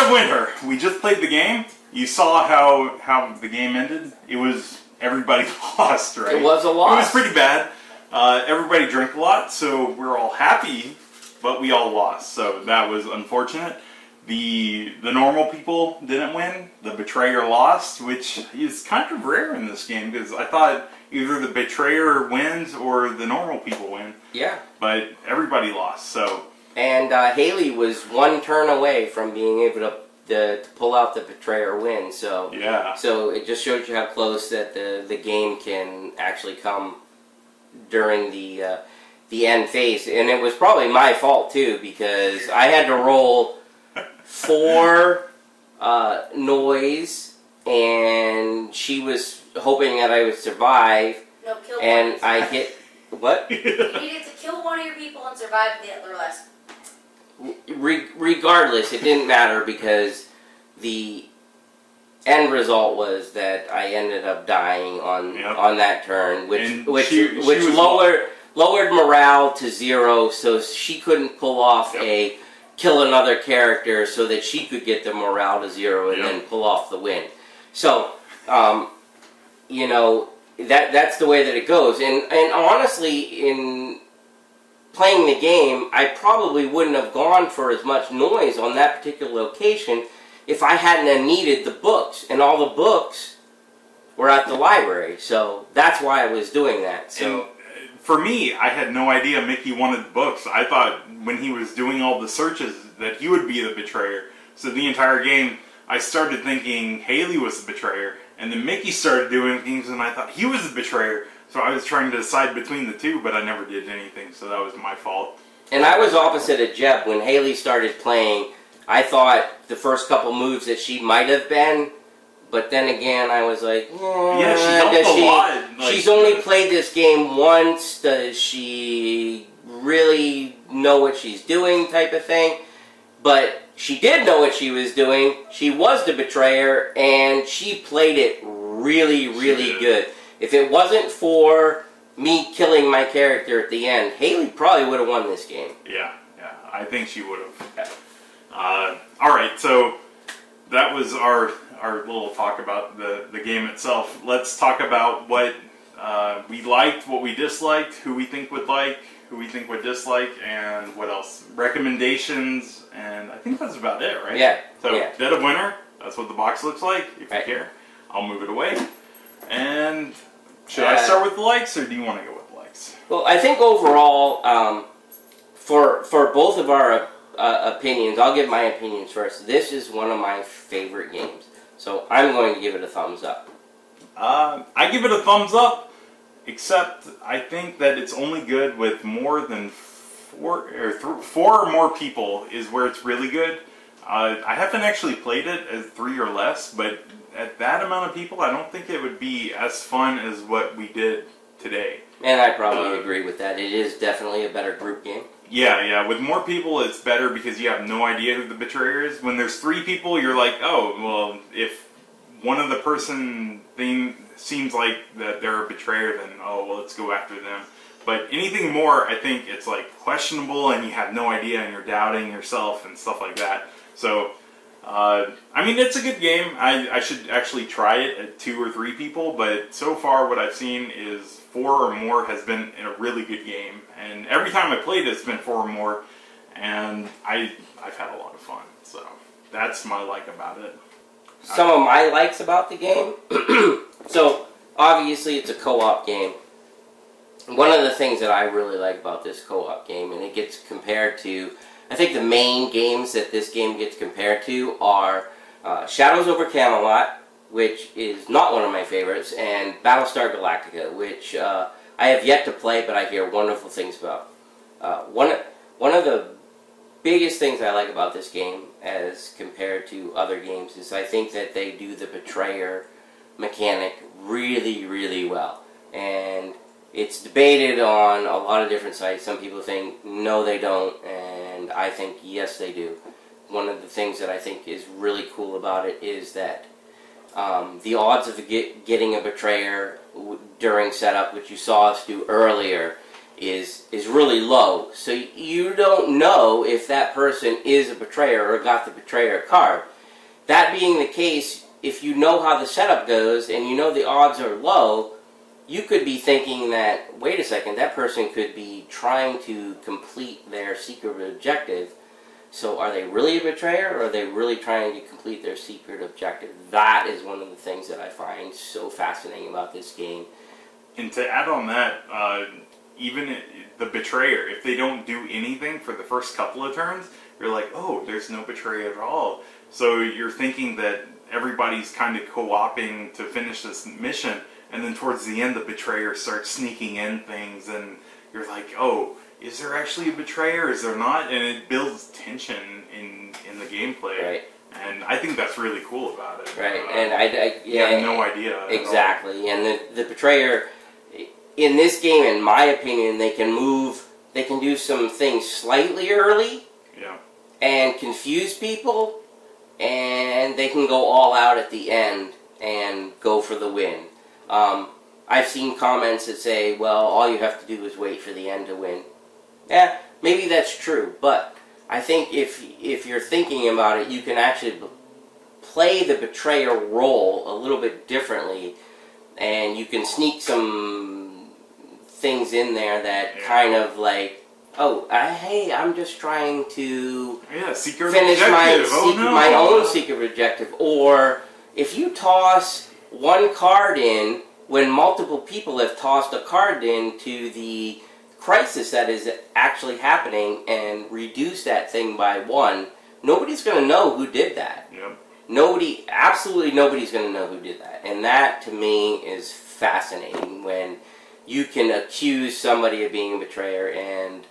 of Winter. We just played the game. You saw how the game ended. It was everybody lost, right? It was a loss. It was pretty bad. Everybody drank a lot, so we're all happy, but we all lost. So that was unfortunate. The normal people didn't win. The betrayer lost, which is kind of rare in this game because I thought either the betrayer wins or the normal people win. Yeah. But everybody lost. So. And Haley was one turn away from being able to pull out the betrayer win. So yeah. So it just shows you how close that the game can actually come during the end phase. And it was probably my fault too because I had to roll 4 noise, and she was hoping that I would survive. No, kill one. And I hit what? You needed to kill one of your people and survive the rest. Regardless, it didn't matter because the end result was that I ended up dying on that turn, which she lowered morale to 0, so she couldn't pull off a kill another character so that she could get the morale to 0 and then pull off the win. So, you know, that's the way that it goes. And honestly, in playing the game, I probably wouldn't have gone for as much noise on that particular location if I hadn't have needed the books. And all the books were at the library. So that's why I was doing that. So. And for me, I had no idea Mickey wanted books. I thought when he was doing all the searches that he would be the betrayer. So the entire game, I started thinking Haley was the betrayer. And then Mickey started doing things and I thought he was the betrayer. So I was trying to decide between the two, but I never did anything. So that was my fault. And I was opposite of Jeb. When Haley started playing, I thought the first couple moves that she might have been. But then again, I was like, yeah, she helped a lot. Like, she's only played this game once. Does she really know what she's doing type of thing? But she did know what she was doing. She was the betrayer, and she played it really, really good. If it wasn't for me killing my character at the end, Haley probably would have won this game. Yeah, I think she would have. Alright, so that was our little talk about the game itself. Let's talk about what we liked, what we disliked, who we think would like, who we think would dislike, and what else? Recommendations, and I think that's about it, right? Yeah. So, Dead of Winter, that's what the box looks like, if you care. I'll move it away. And should I start with the likes, or do you want to go with the likes? Well, I think overall, for both of our opinions, I'll give my opinions first. This is one of my favorite games. So I'm going to give it a thumbs up. I give it a thumbs up, except I think that it's only good with more than 4 or more people is where it's really good. I haven't actually played it as 3 or less, but at that amount of people, I don't think it would be as fun as what we did today. And I probably agree with that. It is definitely a better group game. Yeah. With more people, it's better because you have no idea who the betrayer is. When there's 3 people, you're like, oh, well, if one of the person thing seems like that they're a betrayer, then, oh, well, let's go after them. But anything more, I think it's like questionable and you have no idea and you're doubting yourself and stuff like that. So, I mean, it's a good game. I should actually try it at 2 or 3 people, but so far what I've seen is 4 or more has been a really good game. And every time I played it, it's been 4 or more, and I've had a lot of fun. So that's my like about it. Some of my likes about the game. So obviously it's a co-op game. One of the things that I really like about this co-op game, and it gets compared to, I think the main games that this game gets compared to are Shadows over Camelot, which is not one of my favorites, and Battlestar Galactica, which I have yet to play, but I hear wonderful things about. One of the biggest things I like about this game as compared to other games is I think that they do the betrayer mechanic really, really well. And it's debated on a lot of different sites. Some people think no they don't, and I think yes they do. One of the things that I think is really cool about it is that the odds of getting a betrayer during setup, which you saw us do earlier, is really low. So you don't know if that person is a betrayer or got the betrayer card. that being the case, if you know how the setup goes and you know the odds are low, you could be thinking that, wait a second, that person could be trying to complete their secret objective. So are they really a betrayer, or are they really trying to complete their secret objective? That is one of the things that I find so fascinating about this game. And to add on that, even the betrayer, if they don't do anything for the first couple of turns, you're like, oh, there's no betrayer at all. So you're thinking that everybody's kind of co-opting to finish this mission, and then towards the end, the betrayer starts sneaking in things, and you're like, oh, is there actually a betrayer? Is there not? And it builds tension in the gameplay. Right. And I think that's really cool about it. Right, and you have no idea. Exactly, and the betrayer in this game, in my opinion, they can do some things slightly early, Yeah. and confuse people, and they can go all out at the end and go for the win. I've seen comments that say, well, all you have to do is wait for the end to win. Yeah, maybe that's true, but I think if you're thinking about it, you can actually play the betrayer role a little bit differently, and you can sneak some things in there that kind of like, oh, hey, I'm just trying to secret finish objective. my own secret objective. Or if you toss one card in when multiple people have tossed a card in to the crisis that is actually happening and reduce that thing by one, nobody's going to know who did that. Yep. Absolutely nobody's going to know who did that. And that, to me, is fascinating when you can accuse somebody of being a betrayer and,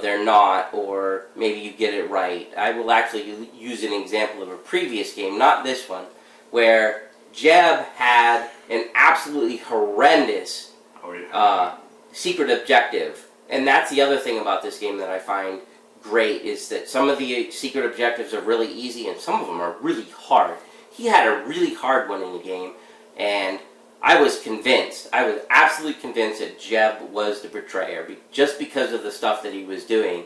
they're not, or maybe you get it right. I will actually use an example of a previous game, not this one, where Jeb had an absolutely horrendous secret objective. And that's the other thing about this game that I find great, is that some of the secret objectives are really easy and some of them are really hard. He had a really hard one in the game, and I was absolutely convinced that Jeb was the betrayer, just because of the stuff that he was doing.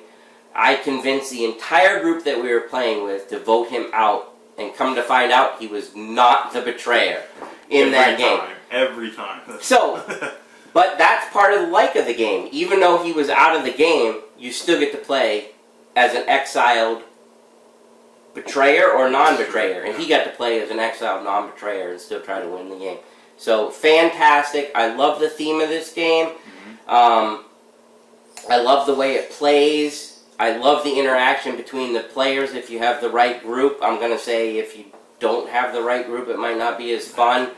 I convinced the entire group that we were playing with to vote him out, and come to find out he was not the betrayer in that game. Every time. So, but that's part of the like of the game. Even though he was out of the game, you still get to play as an exiled betrayer or non-betrayer. And he got to play as an exiled non-betrayer and still try to win the game. So, fantastic. I love the theme of this game. I love the way it plays. I love the interaction between the players if you have the right group. I'm going to say if you don't have the right group, it might not be as fun.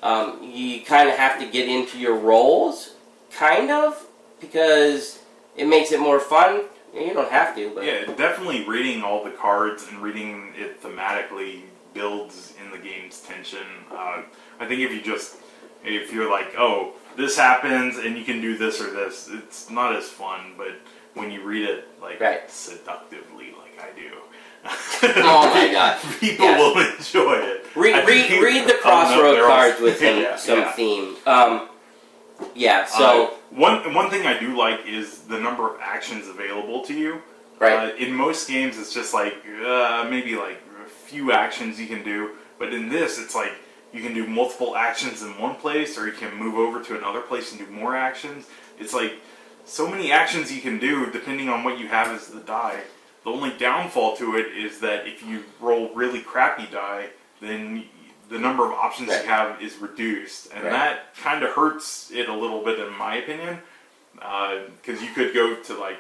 You kind of have to get into your roles, kind of, because it makes it more fun. You don't have to, but yeah, definitely reading all the cards and reading it thematically builds in the game's tension. I think if you're like, oh, this happens and you can do this or this, it's not as fun. But when you read it seductively, like I do. Oh my god. People will enjoy it. Read the crossroad cards with some theme. One thing I do like is the number of actions available to you. Right. In most games, it's just like maybe like a few actions you can do, but in this, it's like you can do multiple actions in one place, or you can move over to another place and do more actions. It's like so many actions you can do depending on what you have as the die. The only downfall to it is that if you roll really crappy die, then the number of options you have is reduced, and that kind of hurts it a little bit, in my opinion, because you could go to like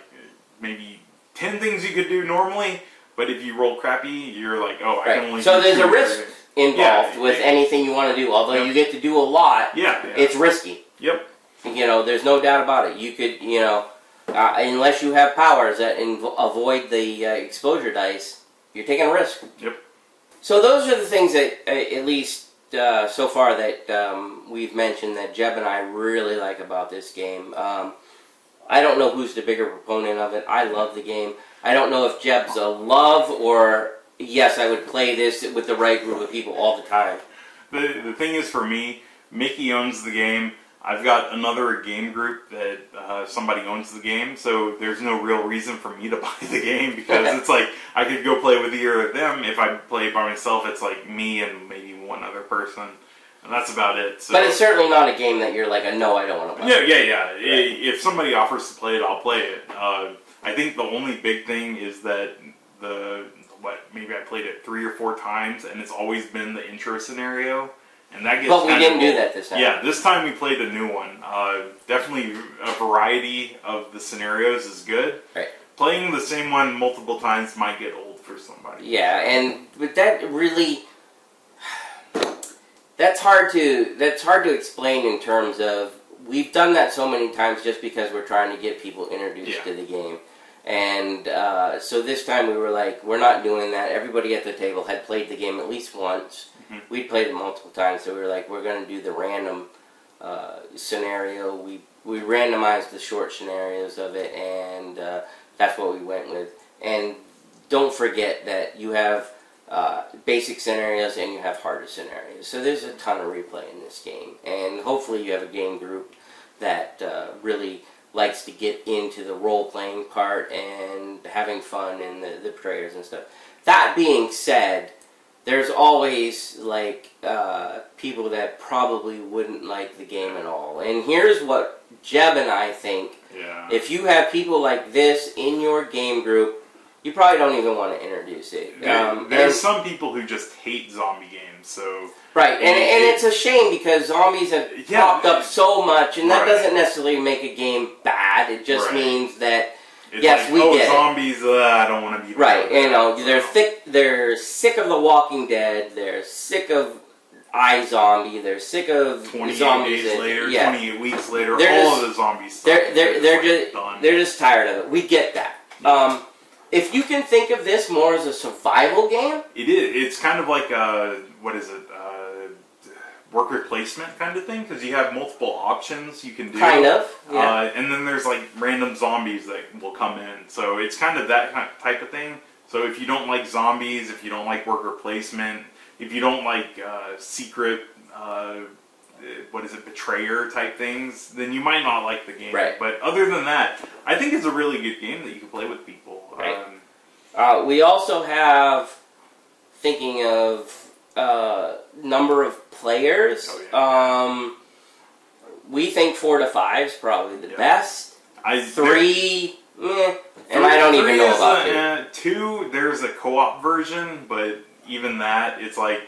maybe 10 things you could do normally, but if you roll crappy, you're like, oh, I can only. So do there's 2 a risk involved with anything you want to do. Although you get to do a lot, it's risky. Yep. There's no doubt about it. You could, unless you have powers that avoid the exposure dice, you're taking a risk. Yep. So those are the things that, at least so far, that we've mentioned that Jeb and I really like about this game. I don't know who's the bigger proponent of it. I love the game. I don't know if Jeb's a love or, yes, I would play this with the right group of people all the time. The thing is, for me, Mickey owns the game. I've got another game group that somebody owns the game, so there's no real reason for me to buy the game because it's like I could go play with either of them. If I play by myself, it's like me and maybe one other person, and that's about it. So. But it's certainly not a game that you're like, no, I don't want to play. Yeah. Right. If somebody offers to play it, I'll play it. I think the only big thing is that maybe I played it 3 or 4 times, and it's always been the intro scenario. And that gets but we didn't do that this time. Yeah, this time we played a new one. Definitely a variety of the scenarios is good. Right. Playing the same one multiple times might get old for somebody. Yeah, but that really that's hard to explain in terms of we've done that so many times just because we're trying to get people introduced to the game. And so this time we were like, we're not doing that. Everybody at the table had played the game at least once. We'd played it multiple times, so we were like, we're going to do the random scenario. We randomized the short scenarios of it, and that's what we went with. And don't forget that you have basic scenarios and you have harder scenarios. So there's a ton of replay in this game. And hopefully you have a game group that really likes to get into the role-playing part and having fun and the betrayers and stuff. That being said, there's always like people that probably wouldn't like the game at all. And here's what Jeb and I think. Yeah. If you have people like this in your game group, you probably don't even want to introduce it. There's some people who just hate zombie games, so... Right, and it's a shame because zombies have popped up so much, and that doesn't necessarily make a game bad. It just means that... It's yes, like, we get zombies, I don't want to be... Right, they're sick of The Walking Dead, they're sick of iZombie, they're sick of 28 zombies. days later, 28 weeks later, they're all just, of the zombies. They're just tired of it. We get that. If you can think of this more as a survival game... It is. It's kind of like worker placement kind of thing, because you have multiple options you can do. Kind of, yeah. And then there's like random zombies that will come in. So it's kind of that type of thing. So if you don't like zombies, if you don't like worker placement, if you don't like secret, betrayer type things, then you might not like the game. Right. But other than that, I think it's a really good game that you can play with people. Right. We also have, thinking of number of players, we think 4 to 5 is probably the best. 3, and I don't even know about 2. 2, there's a co-op version, but even that, it's like,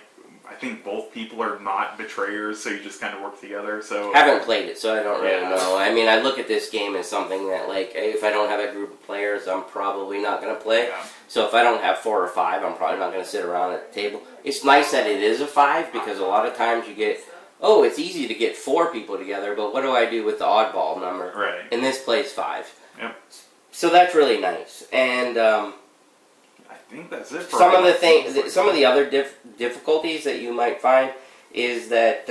I think both people are not betrayers, so you just kind of work together. So haven't played it, so I don't really know. I mean, I look at this game as something that, like, if I don't have a group of players, I'm probably not going to play. Yeah. So if I don't have 4 or 5, I'm probably not going to sit around at the table. It's nice that it is a 5, because a lot of times you get, it's easy to get 4 people together, but what do I do with the oddball number? Right. And this plays 5. Yep. So that's really nice. And I think that's it. Some of the other difficulties that you might find is that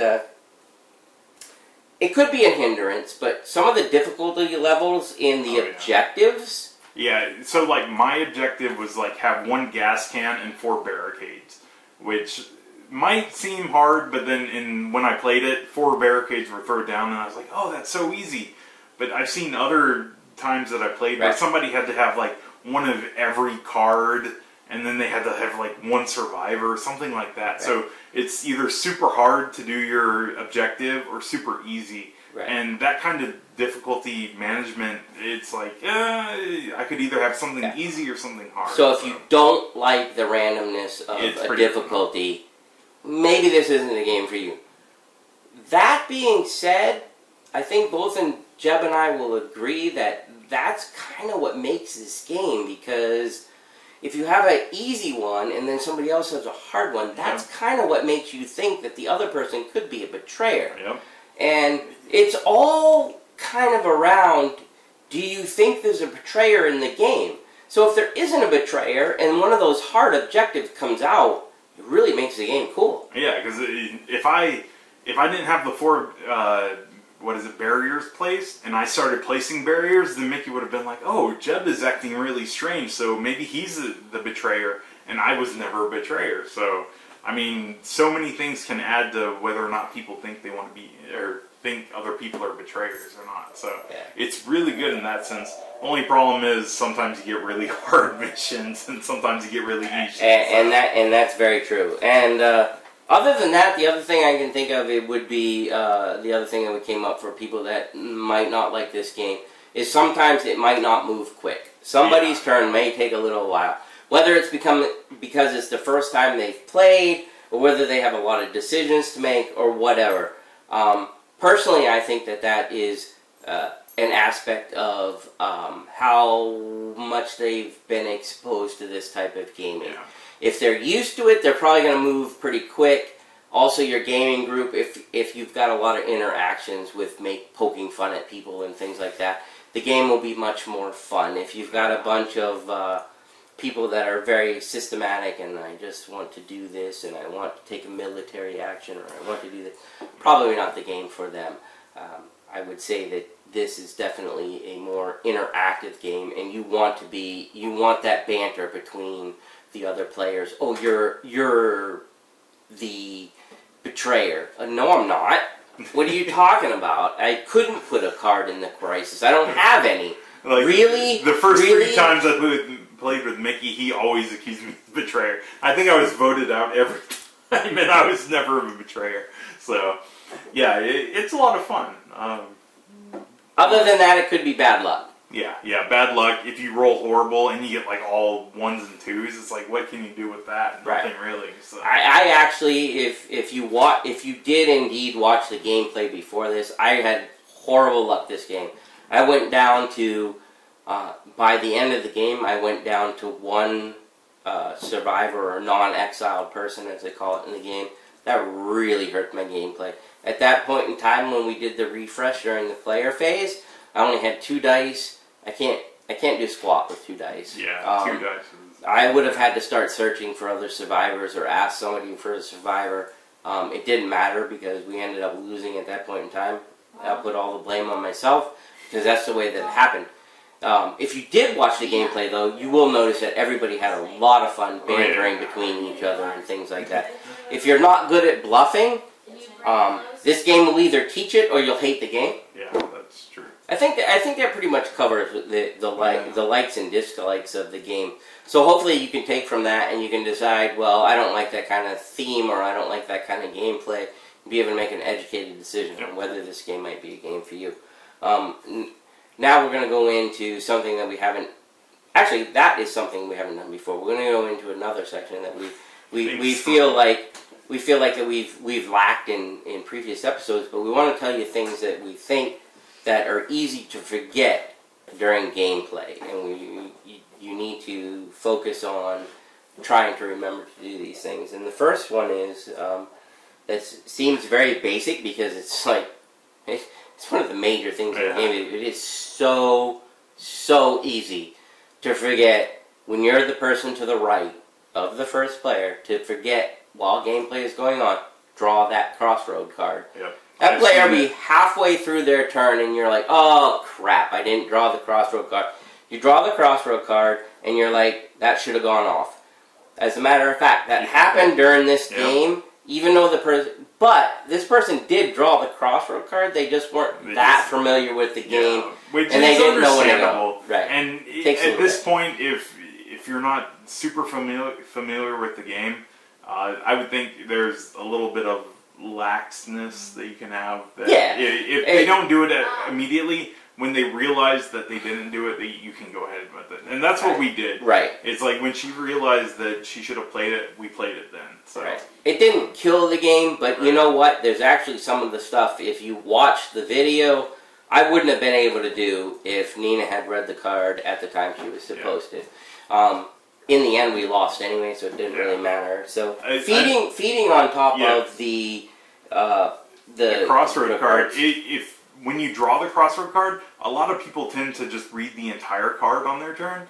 it could be a hindrance, but some of the difficulty levels in the objectives. Yeah, so like my objective was like have 1 gas can and 4 barricades, which might seem hard, but then when I played it, 4 barricades were thrown down, and I was like, oh, that's so easy. But I've seen other times that I played where somebody had to have like 1 of every card, and then they had to have like 1 survivor, something like that. Right. So it's either super hard to do your objective or super easy. Right. And that kind of difficulty management, it's like, I could either have something easy or something hard. So if you don't like the randomness of a difficulty, maybe this isn't a game for you. That being said, I think both Jeb and I will agree that that's kind of what makes this game, because if you have an easy one and then somebody else has a hard one, that's kind of what makes you think that the other person could be a betrayer. Yep. And it's all kind of around, do you think there's a betrayer in the game? So if there isn't a betrayer and one of those hard objectives comes out, it really makes the game cool. Yeah, because if I didn't have the 4 barriers placed, and I started placing barriers, then Mickey would have been like, oh, Jeb is acting really strange, so maybe he's the betrayer, and I was never a betrayer. So, I mean, so many things can add to whether or not people think they want to be, or think other people are betrayers or not. So Yeah. it's really good in that sense. Only problem is sometimes you get really hard missions, and sometimes you get really easy. And that's very true. And other than that, the other thing I can think of it would be the other thing that we came up for people that might not like this game is sometimes it might not move quick. Somebody's turn may take a little while. Whether it's because it's the first time they've played, or whether they have a lot of decisions to make, or whatever. Personally, I think that is an aspect of how much they've been exposed to this type of gaming. Yeah. If they're used to it, they're probably going to move pretty quick. Also, your gaming group, if you've got a lot of interactions with poking fun at people and things like that, the game will be much more fun. If you've got a bunch of people that are very systematic and I just want to do this and I want to take a military action or I want to do this, probably not the game for them. I would say that this is definitely a more interactive game, and you want that banter between the other players. Oh, you're the betrayer. No, I'm not. What are you talking about? I couldn't put a card in the crisis. I don't have any. Like, Really? The first Really? 3 times I played with Mickey, he always accused me of betrayer. I think I was voted out every time, and I was never a betrayer. So, yeah, it's a lot of fun. Other than that, it could be bad luck. Yeah, bad luck. If you roll horrible and you get like all 1s and 2s, it's like, what can you do with that? Right. Nothing really. So. I actually, if you did indeed watch the gameplay before this, I had horrible luck this game. I went down to, by the end of the game, I went down to 1 survivor or non-exiled person, as they call it in the game. That really hurt my gameplay. At that point in time, when we did the refresh during the player phase, I only had 2 dice. I can't do squat with 2 dice. Yeah, 2 dice. I would have had to start searching for other survivors or ask somebody for a survivor. It didn't matter because we ended up losing at that point in time. I'll put all the blame on myself because that's the way that it happened. If you did watch the gameplay, though, you will notice that everybody had a lot of fun bantering between each other and things like that. If you're not good at bluffing, this game will either teach it or you'll hate the game. Yeah, that's true. I think that pretty much covers the likes and dislikes of the game. So hopefully you can take from that and you can decide, well, I don't like that kind of theme or I don't like that kind of gameplay, and be able to make an educated decision on whether this game might be a game for you. Now we're going to go into something that we haven't. Actually, that is something we haven't done before. We're going to go into another section that we feel like that we've lacked in previous episodes, but we want to tell you things that we think that are easy to forget during gameplay, and you need to focus on trying to remember to do these things. And the first one is that seems very basic because it's like it's one of the major things in the game. It is so easy to forget when you're the person to the right of the first player to forget while gameplay is going on. Draw that crossroad card. Yep. That player will be halfway through their turn and you're like, oh crap, I didn't draw the crossroad card. You draw the crossroad card and you're like, that should have gone off. As a matter of fact, that happened during this game, even though this person did draw the crossroad card, they just weren't that familiar with the game, which and they is didn't know where to understandable. go. Right. And Takes a at this point, if you're not super familiar with the game, I would think there's a little bit of laxness that you can have. That if they don't do it immediately, when they realize that they didn't do it, you can go ahead with it. And that's what we did. Right. It's like when she realized that she should have played it, we played it then. So. Right. It didn't kill the game, but you know what? There's actually some of the stuff, if you watch the video, I wouldn't have been able to do if Nina had read the card at the time she was supposed to. In the end, we lost anyway, so it didn't really matter. So feeding on top of the crossroad card. If when you draw the crossroad card, a lot of people tend to just read the entire card on their turn.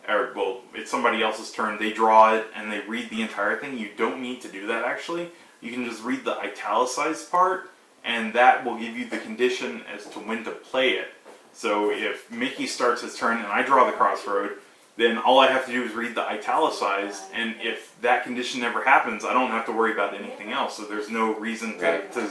Or, well, it's somebody else's turn. They draw it and they read the entire thing. You don't need to do that, actually. You can just read the italicized part, and that will give you the condition as to when to play it. So if Mickey starts his turn and I draw the crossroad, then all I have to do is read the italicized, and if that condition never happens, I don't have to worry about anything else. So there's no reason to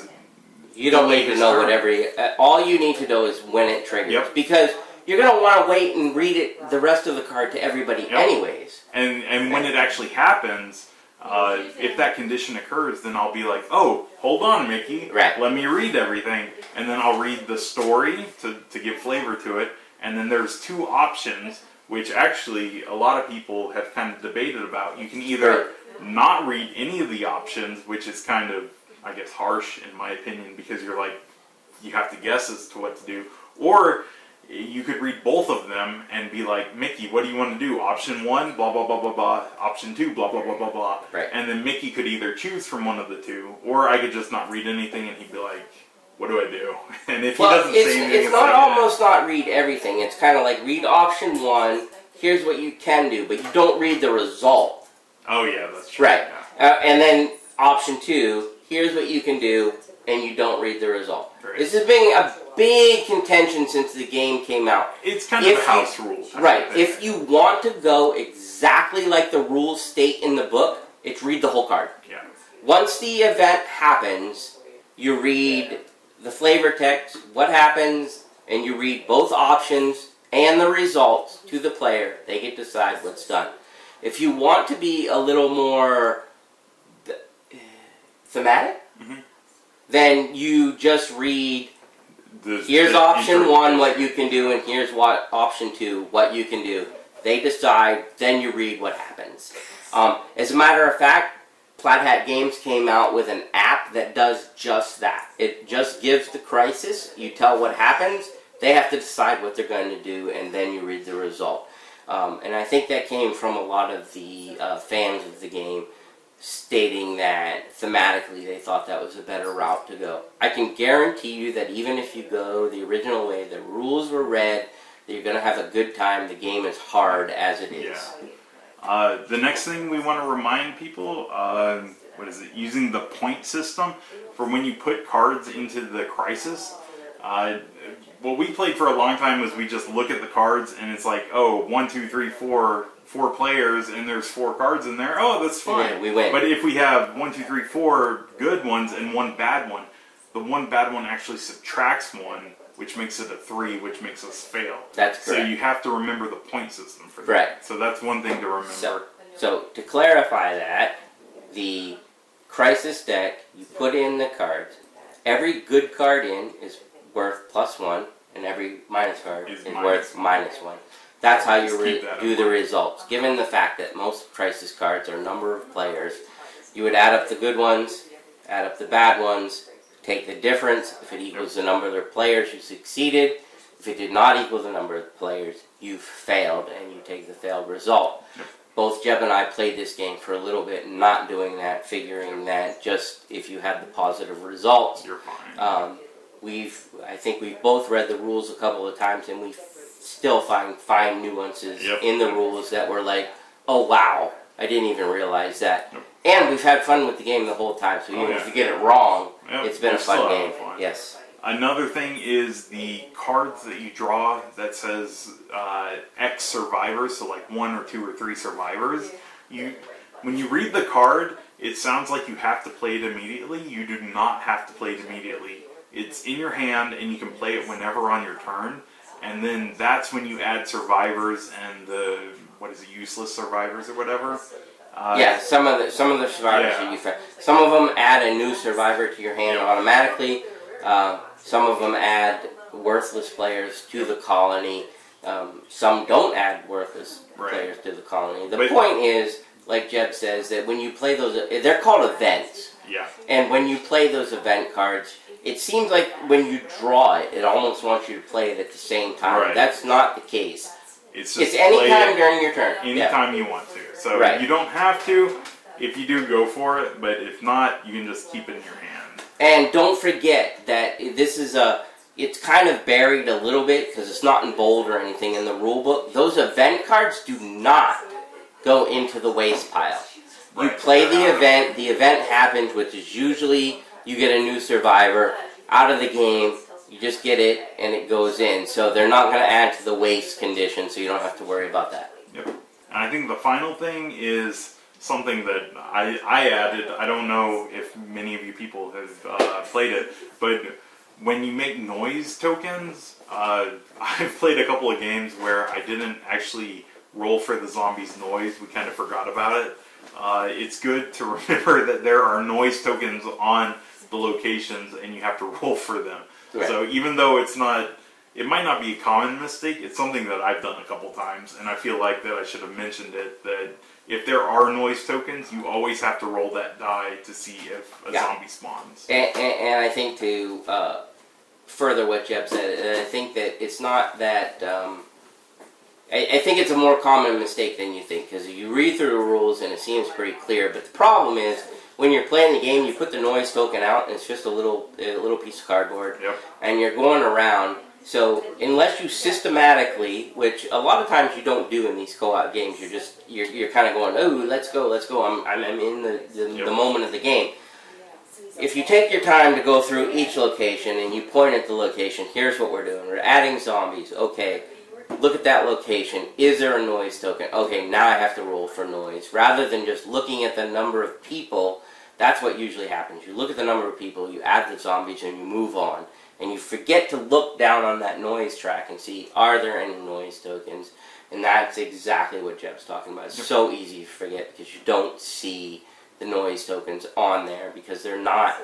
You don't delay need to his know turn. what every. All you need to know is when it triggers, Yep. because you're gonna want to wait and read it the rest of the card to everybody, Yep. anyways. And when it actually happens, if that condition occurs, then I'll be like, oh, hold on, Mickey. Right. Let me read everything. And then I'll read the story to give flavor to it. And then there's two options, which actually a lot of people have kind of debated about. You can either not read any of the options, which is kind of, I guess, harsh in my opinion, because you're like, you have to guess as to what to do. Or you could read both of them and be like, Mickey, what do you want to do? Option 1, blah, blah, blah, blah, blah. Option 2, blah, blah, blah, blah, blah. Right. And then Mickey could either choose from one of the two, or I could just not read anything and he'd be like, what do I do? And if he doesn't say anything, it's not like, almost not read everything. It's kind of like read option 1. Here's what you can do, but you don't read the result. oh yeah, that's true. Right. Yeah. And then option 2. Here's what you can do, and you don't read the result. Right. This has been a big contention since the game came out. It's kind of If a you- house rule. type Right. of thing. If you want to go exactly like the rules state in the book, it's read the whole card. Yeah. Once the event happens, you read the flavor text, what happens, and you read both options and the results to the player. They get to decide what's done. If you want to be a little more thematic, then you just read, here's option 1, what you can do, and here's what option 2, what you can do. They decide, then you read what happens. As a matter of fact, Plaid Hat Games came out with an app that does just that. It just gives the crisis, you tell what happens, they have to decide what they're going to do, and then you read the result. And I think that came from a lot of the fans of the game stating that thematically they thought that was a better route to go. I can guarantee you that even if you go the original way, the rules were read, that you're going to have a good time. The game is hard as it is. Yeah. The next thing we want to remind people, what is it? Using the point system for when you put cards into the crisis. What we played for a long time was we just look at the cards and it's like, oh, 1, 2, 3, 4 players and there's 4 cards in there. Oh, that's fine. Yeah, we win. But if we have 1, 2, 3, 4 good ones and 1 bad one, the 1 bad one actually subtracts 1, which makes it a 3, which makes us fail. That's So correct. you have to remember the point system for that. Right. So that's one thing to remember. So to clarify that, the crisis deck, you put in the cards. Every good card in is worth +1, and every minus card Is is minus worth -1. That's how you Just keep that in do the mind. results. Given the fact that most crisis cards are number of players, you would add up the good ones, add up the bad ones, take the difference. If it equals the number of their players, you succeeded. If it did not equal the number of players, you failed, and you take the failed result. Yep. Both Jeb and I played this game for a little bit, not doing that, figuring that just if you had the positive results. You're fine. I think we've both read the rules a couple of times, and we still find fine nuances Yep. in the rules that were like, oh wow, I didn't even realize that. Yep. And we've had fun with the game the whole time, so even yeah. if you get it wrong, Yep, it's been a we're still fun having game. fun. Yes. Another thing is the cards that you draw that says X survivors, so like 1 or 2 or 3 survivors. When you read the card, it sounds like you have to play it immediately. You do not have to play it immediately. It's in your hand and you can play it whenever on your turn. And then that's when you add survivors and the, useless survivors or whatever. Yeah, some of the survivors Yeah. that you found. Some of them add a new survivor to your hand Yeah. automatically. Some of them add worthless players to the colony. Some don't add worthless Right. players to the colony. The But- point is, like Jeb says, that when you play those, they're called events. Yeah. And when you play those event cards, it seems like when you draw it, it almost wants you to play it at the same time. Right. That's not the case. It's It's just any play time it during your turn. Yeah. anytime you want to. So Right. you don't have to. If you do, go for it. But if not, you can just keep it in your hand. And don't forget that this is it's kind of buried a little bit because it's not in bold or anything in the rule book. Those event cards do not go into the waste pile. You Right. play the event happens, which is usually you get a new survivor out of the game, you just get it and it goes in. So they're not going to add to the waste condition, so you don't have to worry about that. Yep. And I think the final thing is something that I added. I don't know if many of you people have played it, but when you make noise tokens, I've played a couple of games where I didn't actually roll for the zombies' noise. We kind of forgot about it. It's good to remember that there are noise tokens on the locations and you have to roll for them. Right. So even though it might not be a common mistake, it's something that I've done a couple times, and I feel like that I should have mentioned it, that if there are noise tokens, you always have to roll that die to see if a zombie spawns. And I think to further what Jeb said, I think that it's not that... I think it's a more common mistake than you think, because you read through the rules and it seems pretty clear, but the problem is, when you're playing the game, you put the noise token out, and it's just a little piece of cardboard, Yep. and you're going around. So unless you systematically, which a lot of times you don't do in these co-op games, you're kind of going, oh, let's go. I'm in the moment of the game. If you take your time to go through each location and you point at the location, here's what we're doing. We're adding zombies. Okay. Look at that location. Is there a noise token? Okay, now I have to roll for noise. Rather than just looking at the number of people, that's what usually happens. You look at the number of people, you add the zombies, and you move on. And you forget to look down on that noise track and see, are there any noise tokens? And that's exactly what Jeb's talking about. It's so easy to forget because you don't see the noise tokens on there because they're not...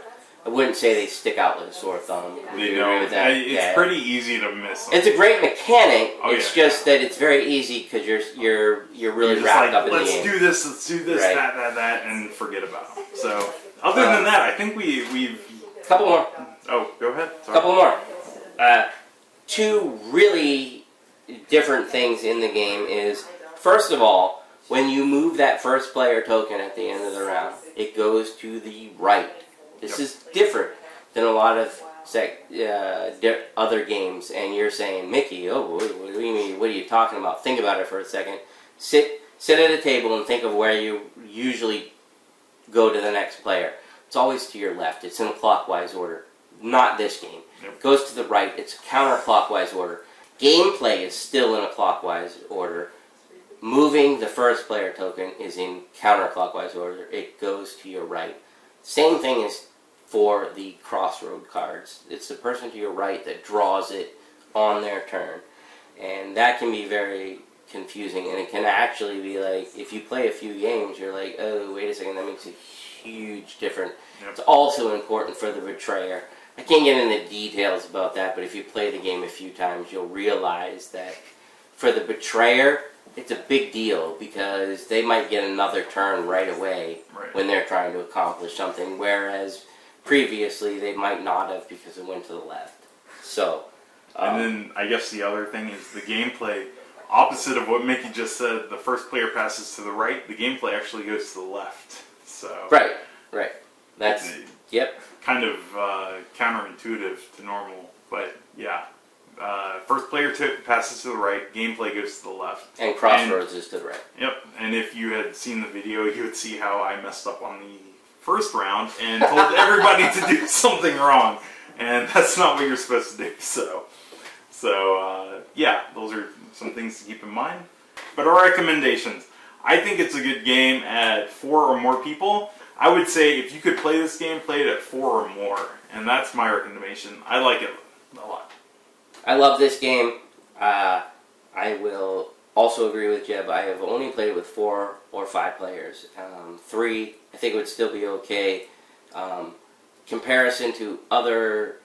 I wouldn't say they stick out like a sore thumb. They don't. It's pretty easy to miss them. It's a great mechanic. Oh, it's just that it's very easy because you're really just wrapped up in the let's game. do this, Right. that, and forget about them. So, other than that, I think we've... Couple more. Oh, go ahead. Sorry. Couple more. Two really different things in the game is, first of all, when you move that first player token at the end of the round, it goes to the right. This is different than a lot of other games, and you're saying, Mickey, what do you mean? What are you talking about? Think about it for a second. Sit at a table and think of where you usually go to the next player. It's always to your left. It's in a clockwise order. Not this game. Yep. It goes to the right. It's counterclockwise order. Gameplay is still in a clockwise order. Moving the first player token is in counterclockwise order. It goes to your right. Same thing is for the crossroad cards. It's the person to your right that draws it on their turn. And that can be very confusing. And it can actually be like, if you play a few games, you're like, oh, wait a second, that makes a huge difference. Yep. It's also important for the betrayer. I can't get into details about that, but if you play the game a few times, you'll realize that for the betrayer, it's a big deal because they might get another turn right away when they're trying to accomplish something, whereas previously they might not have because it went to the left. So, and then I guess the other thing is the gameplay. Opposite of what Mickey just said, the first player passes to the right. The gameplay actually goes to the left. So right. That's kind of counterintuitive to normal, but yeah. First player passes to the right, gameplay goes to the left. And crossroads is to the right. Yep, and if you had seen the video, you would see how I messed up on the first round and told everybody to do something wrong. And that's not what you're supposed to do, so yeah, those are some things to keep in mind. But our recommendations. I think it's a good game at 4 or more people. I would say if you could play this game, play it at 4 or more. And that's my recommendation. I like it a lot. I love this game. I will also agree with Jeb. I have only played it with 4 or 5 players. 3, I think would still be okay. Comparison to other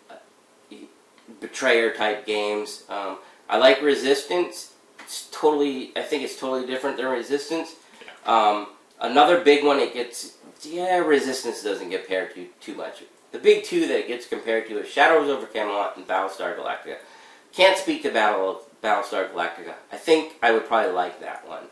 betrayer type games. I like Resistance. I think it's totally different than Resistance. Another big one, Resistance doesn't get compared to too much. The big two that it gets compared to is Shadows over Camelot and Battlestar Galactica. Can't speak to Battlestar Galactica. I think I would probably like that one.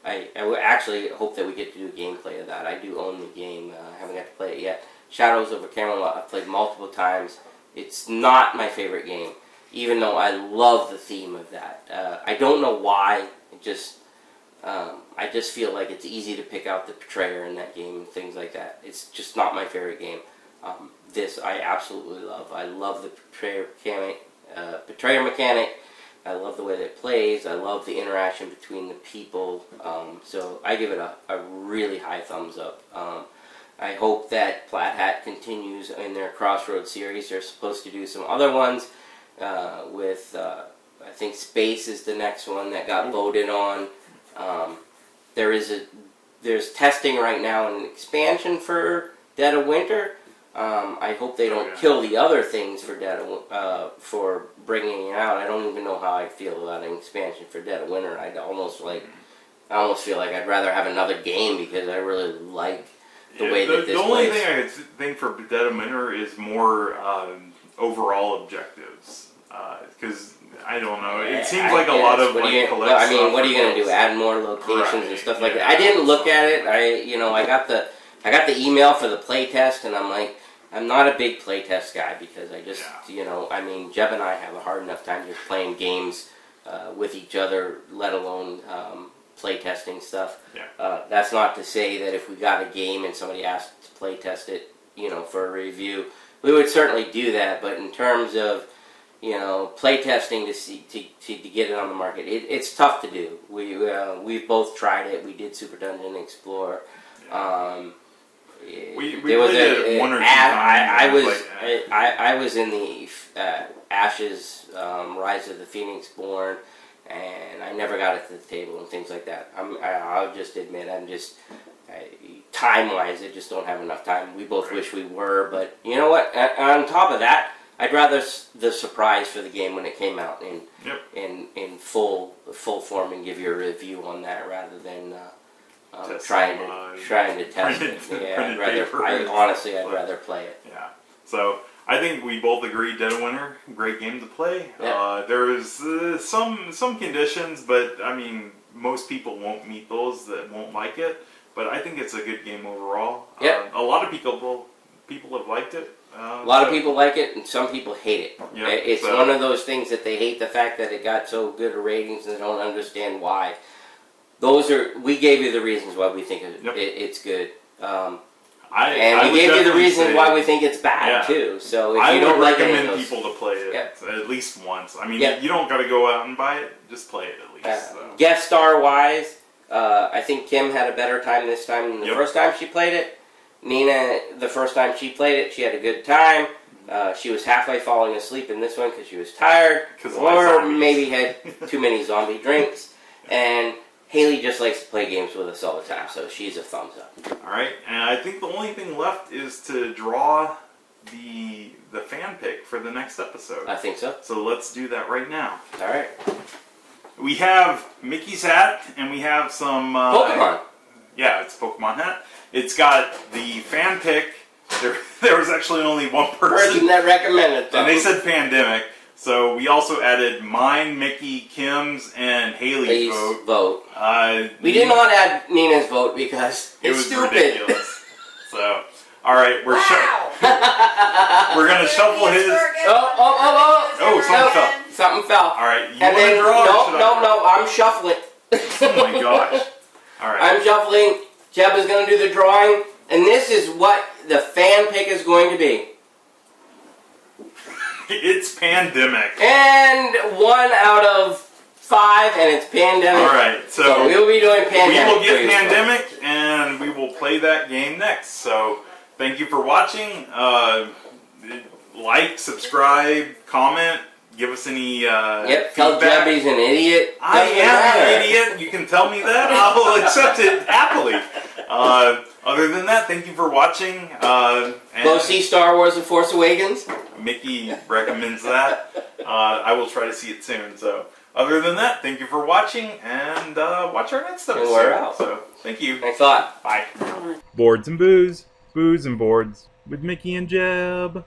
I would actually hope that we get to do gameplay of that. I do own the game. I haven't got to play it yet. Shadows over Camelot, I've played multiple times. It's not my favorite game, even though I love the theme of that. I don't know why. I just feel like it's easy to pick out the betrayer in that game and things like that. It's just not my favorite game. This I absolutely love. I love the betrayer mechanic. I love the way that it plays. I love the interaction between the people. So I give it a really high thumbs up. I hope that Plaid Hat continues in their Crossroads series. They're supposed to do some other ones with, I think Space is the next one that got voted on. There's testing right now an expansion for Dead of Winter. I hope they don't kill the other things for for bringing it out. I don't even know how I feel about an expansion for Dead of Winter. I almost feel like I'd rather have another game because I really like the way that this The only plays. thing I could think for Dead of Winter is more overall objectives. Because I don't know, it seems like a lot of what are you gonna collect do? Add more locations and stuff like yeah. that. I didn't look at it. I got the email for the playtest, and I'm like, I'm not a big playtest guy because I just, Jeb and I have a hard enough time just playing games with each other, let alone playtesting stuff. Yeah. That's not to say that if we got a game and somebody asked to playtest it, for a review, we would certainly do that. But in terms of playtesting to get it on the market, it's tough to do. We've both tried it. We did Super Dungeon Explorer. We played it one or two times. I was in the Ashes, Rise of the Phoenix Born, and I never got it to the table and things like that. I'll just admit, time-wise, I just don't have enough time. We both wish we were, but you know what? On top of that, I'd rather the surprise for the game when it came out in full form and give you a review on that rather than trying to test it. Yeah, I'd rather play it. Yeah. So I think we both agree Dead of Winter, great game to play. Yeah. There's some conditions, but I mean most people won't meet those that won't like it. But I think it's a good game overall. Yep. A lot of people have liked it. A lot of people like it, and some people hate it. Yeah, It's one of those things that they hate the fact that it got so good of ratings, and they don't understand why. We gave you the reasons why we think it's good. And we gave you the reasons why we think it's bad too. So if you don't like recommend people to play it at least once. I mean, you don't got to go out and buy it; just play it at least. Guest star wise, I think Kim had a better time this time than the first time she played it. Nina, the first time she played it, she had a good time. She was halfway falling asleep in this one because she was tired, or maybe had too many zombie drinks. And Haley just likes to play games with us all the time, so she's a thumbs up. All right, and I think the only thing left is to draw the fan pick for the next episode. I think so. So let's do that right now. All right. We have Mickey's hat, and we have some Pokemon. Yeah, it's a Pokemon hat. It's got the fan pick. There was actually only one person that recommended them. and they said Pandemic. So we also added mine, Mickey, Kim's, and Haley's vote. We did not add Nina's vote because it it's was stupid. ridiculous. So, all right, we're gonna shuffle his. Oh, something fell. All right, you and want to draw? No, I'm shuffling. Oh my gosh! All right, I'm shuffling. Jeb is going to do the drawing, and this is what the fan pick is going to be. It's Pandemic. And 1 out of 5, and it's Pandemic. All right, so we'll be doing Pandemic. We will get Pandemic, and we will play that game next. So thank you for watching. Like, subscribe, comment. Give us any tell Jeb he's an idiot. I am an idiot. You can tell me that. I will accept it happily. Other than that, thank you for watching. Go see Star Wars: The Force Awakens. Mickey recommends that. I will try to see it soon. So, other than that, thank you for watching, and watch our next episode. And we're out. So, thank you. Thanks a lot. Bye. Boards and booze, booze and boards with Mickey and Jeb.